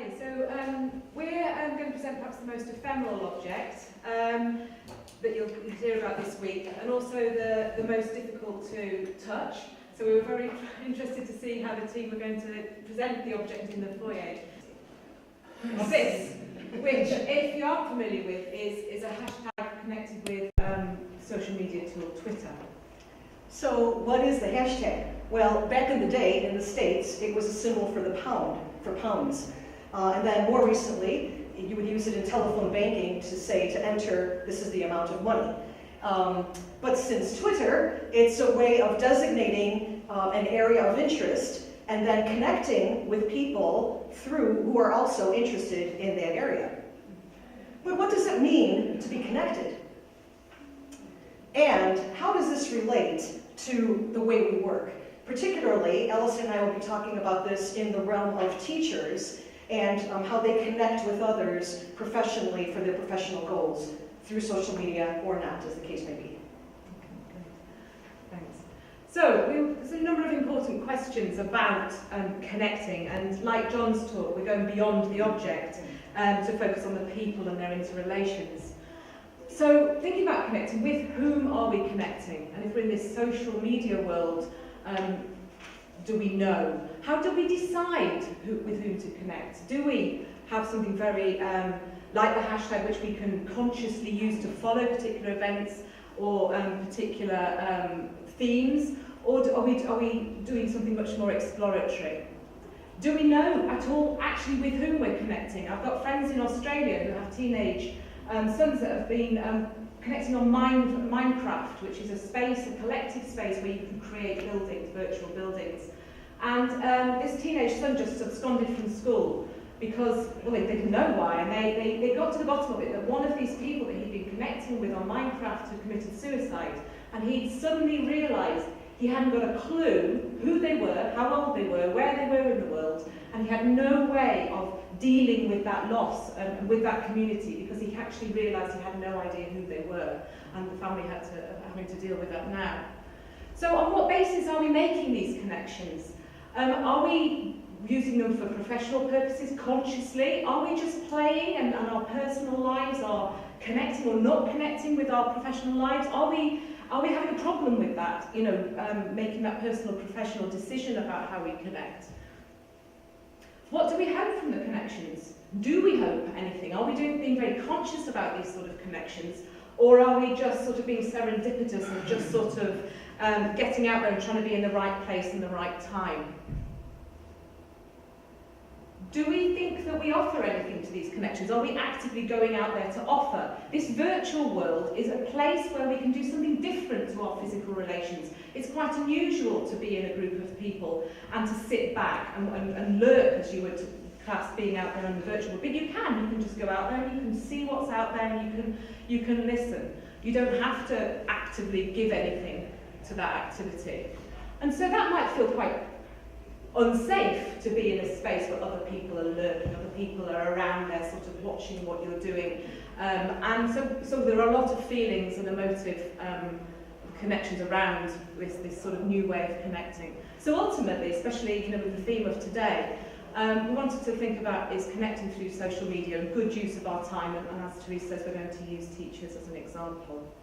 Hi, so we're going to present perhaps the most ephemeral object that you'll hear about this week, and also the most difficult to touch. So we were very interested to see how the team were going to present the object in the foyer. This, which, if you aren't familiar with, is a hashtag connected with social media tool Twitter. So what is the hashtag? Well, back in the day, in the States, it was a symbol for the pound, for pounds. And then more recently, you would use it in telephone banking to say, to enter, this is the amount of money. But since Twitter, it's a way of designating an area of interest and then connecting with people through who are also interested in that area. But what does it mean to be connected? And how does this relate to the way we work? Particularly, Allison and I will be talking about this in the realm of teachers and how they connect with others professionally for their professional goals through social media or not, as the case may be. Thanks. So, there's a number of important questions about connecting, and like John's talk, we're going beyond the object to focus on the people and their interrelations. So, thinking about connecting, with whom are we connecting? And if we're in this social media world, do we know? How do we decide with whom to connect? Do we have something very like the hashtag, which we can consciously use to follow particular events or particular themes? Or are we doing something much more exploratory? Do we know at all actually with whom we're connecting? I've got friends in Australia who have teenage sons that have been connecting on Minecraft, which is a space, a collective space where you can create buildings, virtual buildings. And this teenage son just absconded from school because, well, they didn't know why, and they got to the bottom of it, that one of these people that he'd been connecting with on Minecraft had committed suicide, and he'd suddenly realised he hadn't got a clue who they were, how old they were, where they were in the world, and he had no way of dealing with that loss and with that community, because he actually realised he had no idea who they were, and the family having to deal with that now. So on what basis are we making these connections? Are we using them for professional purposes consciously? Are we just playing and our personal lives are connecting or not connecting with our professional lives? Are we having a problem with that, making that personal professional decision about how we connect? What do we hope from the connections? Do we hope anything? Are we being very conscious about these sort of connections? Or are we just sort of being serendipitous and just sort of getting out there and trying to be in the right place in the right time? Do we think that we offer anything to these connections? Are we actively going out there to offer? This virtual world is a place where we can do something different to our physical relations. It's quite unusual to be in a group of people and to sit back and lurk, as you would class being out there in the virtual world. But you can just go out there and you can see what's out there and you can listen. You don't have to actively give anything to that activity. And so that might feel quite unsafe to be in a space where other people are lurking, other people are around there sort of watching what you're doing. And so there are a lot of feelings and emotive connections around this sort of new way of connecting. So ultimately, especially with the theme of today, we wanted to think about is connecting through social media and good use of our time, and as Therese says, we're going to use teachers as an example.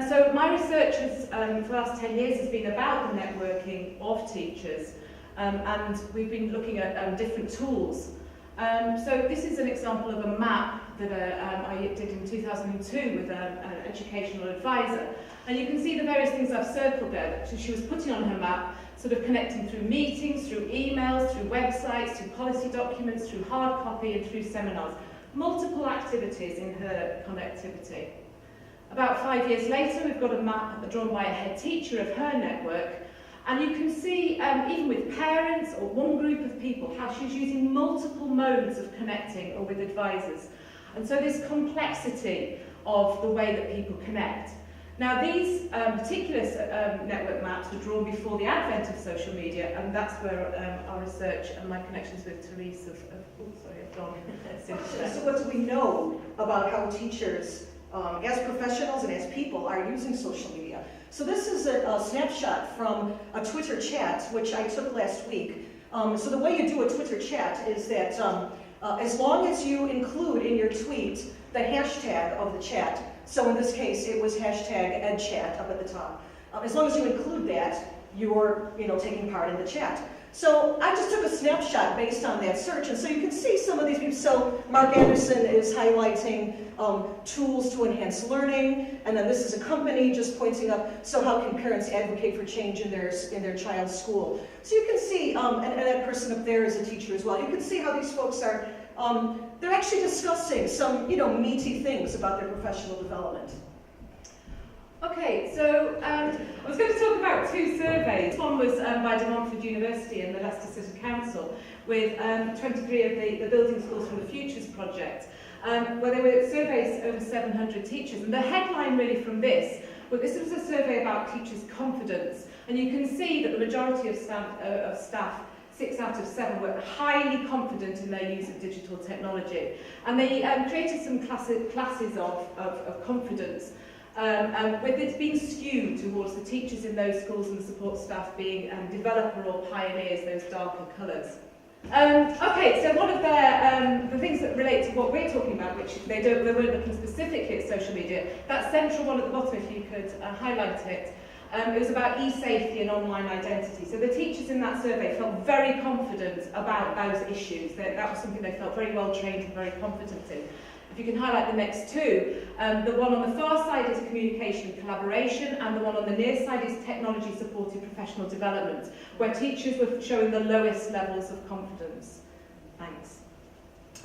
So my research for the last 10 years has been about the networking of teachers, and we've been looking at different tools. So this is an example of a map that I did in 2002 with an educational advisor, and you can see the various things I've circled there that she was putting on her map, sort of connecting through meetings, through emails, through websites, through policy documents, through hard copy and through seminars. Multiple activities in her connectivity. About 5 years later, we've got a map drawn by a head teacher of her network, and you can see, even with parents or one group of people, how she's using multiple modes of connecting or with advisors. And so this complexity of the way that people connect. Now these particular network maps were drawn before the advent of social media, and that's where our research and my connections with Therese have gone since then. So what do we know about how teachers, as professionals and as people, are using social media? So this is a snapshot from a Twitter chat, which I took last week, So the way you do a Twitter chat is that as long as you include in your tweet the hashtag of the chat, so in this case it was hashtag EdChat up at the top. As long as you include that, you're taking part in the chat. So I just took a snapshot based on that search, and so you can see some of these people. So Mark Anderson is highlighting tools to enhance learning, and then this is a company just pointing up, so how can parents advocate for change in their child's school? So you can see, and that person up there is a teacher as well. You can see how these folks are, they're actually discussing some meaty things about their professional development. Okay, so I was going to talk about two surveys. One was by De Montfort University and the Leicester City Council with 23 of the Building Schools for the Futures project, where there were surveys over 700 teachers. And the headline really from this was a survey about teachers' confidence. And you can see that the majority of staff, 6 out of 7, were highly confident in their use of digital technology. And they created some classes of confidence. With it being skewed towards the teachers in those schools and the support staff being developer or pioneers, those darker colours. Okay, so one of the things that relate to what we're talking about, which they weren't looking specifically at social media, that central one at the bottom, if you could highlight it, it was about e-safety and online identity. So the teachers in that survey felt very confident about those issues. That was something they felt very well trained and very confident in. If you can highlight the next two, the one on the far side is communication and collaboration, and the one on the near side is technology-supported professional development, where teachers were showing the lowest levels of confidence. Thanks.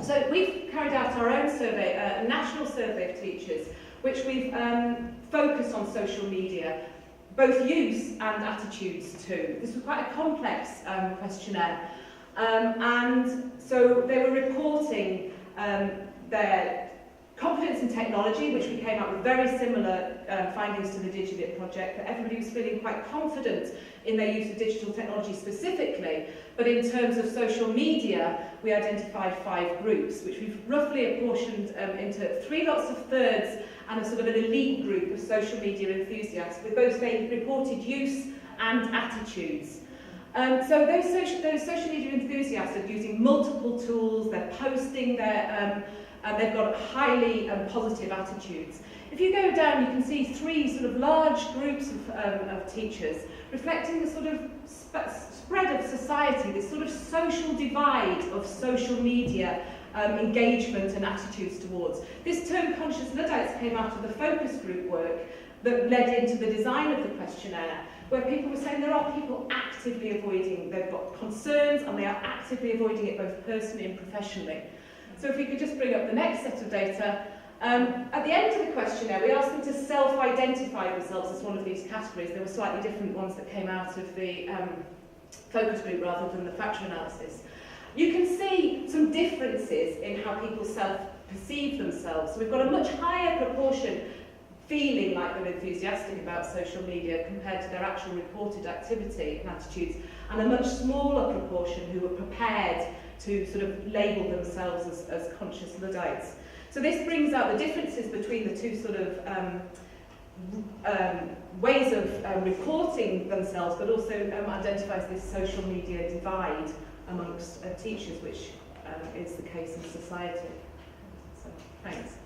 So we've carried out our own survey, a national survey of teachers, which we've focused on social media, both use and attitudes too. This was quite a complex questionnaire, and so they were reporting their confidence in technology, which we came up with very similar findings to the DigiBit project, that everybody was feeling quite confident in their use of digital technology specifically, but in terms of social media, we identified 5 groups, which we've roughly apportioned into 3 lots of thirds and a sort of an elite group of social media enthusiasts, with both their reported use and attitudes. So those social media enthusiasts are using multiple tools, they're posting their they've got highly positive attitudes. If you go down, you can see 3 sort of large groups of teachers reflecting the sort of spread of society, this sort of social divide of social media engagement and attitudes towards. This term conscious Luddites came out of the focus group work that led into the design of the questionnaire, where people were saying there are people actively avoiding, they've got concerns and they are actively avoiding it both personally and professionally. So if we could just bring up the next set of data. At the end of the questionnaire, we asked them to self-identify themselves as one of these categories. There were slightly different ones that came out of the focus group rather than the factor analysis. You can see some differences in how people self-perceive themselves. So we've got a much higher proportion feeling like they're enthusiastic about social media compared to their actual reported activity and attitudes, and a much smaller proportion who were prepared to sort of label themselves as conscious Luddites. So this brings out the differences between the two sort of ways of reporting themselves, but also identifies this social media divide amongst teachers, which is the case in society. So, thanks.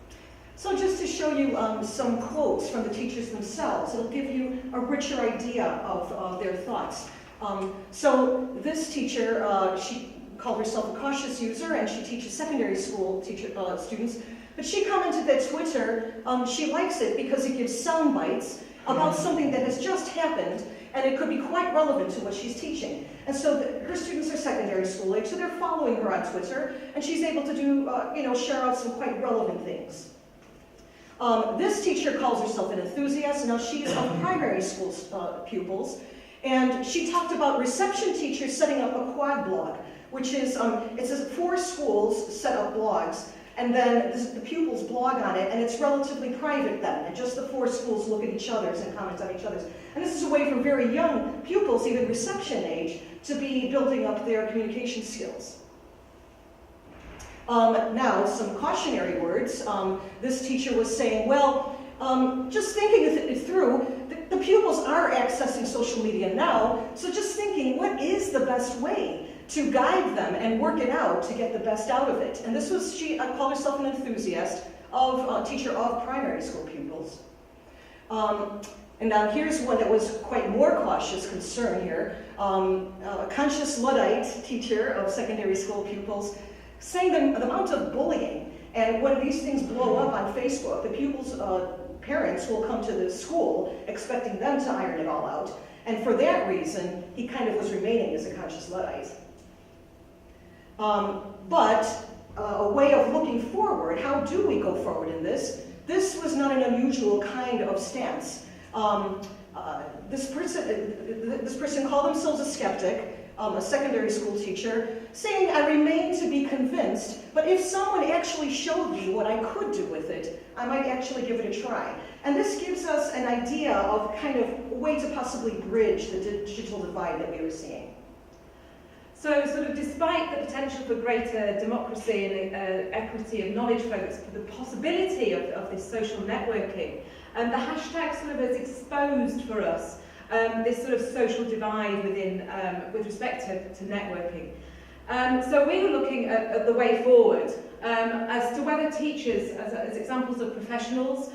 So just to show you some quotes from the teachers themselves, it'll give you a richer idea of their thoughts. So this teacher, she called herself a cautious user, and she teaches secondary school students. But she commented that Twitter, she likes it because it gives sound bites about something that has just happened, and it could be quite relevant to what she's teaching. And so her students are secondary school age, so they're following her on Twitter, and she's able to do, share out some quite relevant things. This teacher calls herself an enthusiast. Now she is of primary school pupils, and she talked about reception teachers setting up a quad blog, which is, it says 4 schools set up blogs, and then the pupils blog on it, and it's relatively private then, and just the 4 schools look at each other's and comment on each other's. And this is a way for very young pupils, even reception age, to be building up their communication skills. Now, some cautionary words. This teacher was saying, well, just thinking it through, the pupils are accessing social media now, so just thinking, what is the best way to guide them and work it out to get the best out of it. And this was, she called herself an enthusiast of, teacher of primary school pupils. And now here's one that was quite more cautious concern here. A conscious Luddite teacher of secondary school pupils saying the amount of bullying, and when these things blow up on Facebook, the pupils' parents will come to the school expecting them to iron it all out. And for that reason, he kind of was remaining as a conscious Luddite. But a way of looking forward, how do we go forward in this? This was not an unusual kind of stance. This person called themselves a skeptic, a secondary school teacher, saying, I remain to be convinced, but if someone actually showed me what I could do with it, I might actually give it a try. And this gives us an idea of kind of a way to possibly bridge the digital divide that we were seeing. So, sort of despite the potential for greater democracy and equity of knowledge flows, for the possibility of this social networking, the hashtag sort of has exposed for us this sort of social divide within, with respect to networking. So we were looking at the way forward as to whether teachers, as examples of professionals,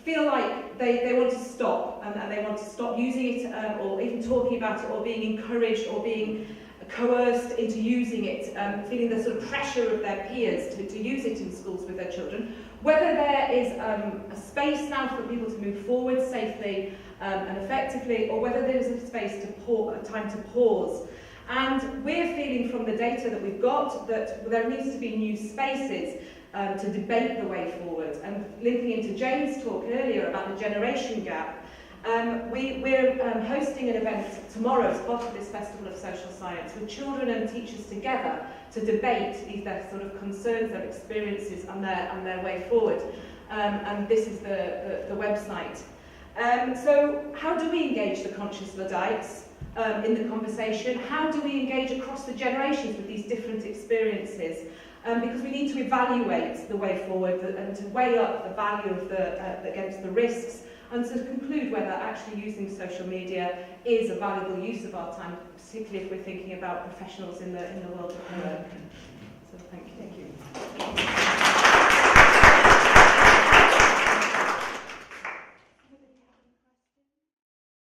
feel like they want to stop and they want to stop using it or even talking about it or being encouraged or being coerced into using it, feeling the sort of pressure of their peers to use it in schools with their children, whether there is a space now for people to move forward safely and effectively, or whether there is a space a time to pause. And we're feeling from the data that we've got that there needs to be new spaces to debate the way forward. And linking into Jane's talk earlier about the generation gap, we're hosting an event tomorrow as part of this Festival of Social Science with children and teachers together to debate their sort of concerns, their experiences and their way forward. And this is the website. So how do we engage the conscious Luddites in the conversation? How do we engage across the generations with these different experiences? Because we need to evaluate the way forward and to weigh up the value of against the risks, and to conclude whether actually using social media is a valuable use of our time, particularly if we're thinking about professionals in the world of work. So thank you. Thank you.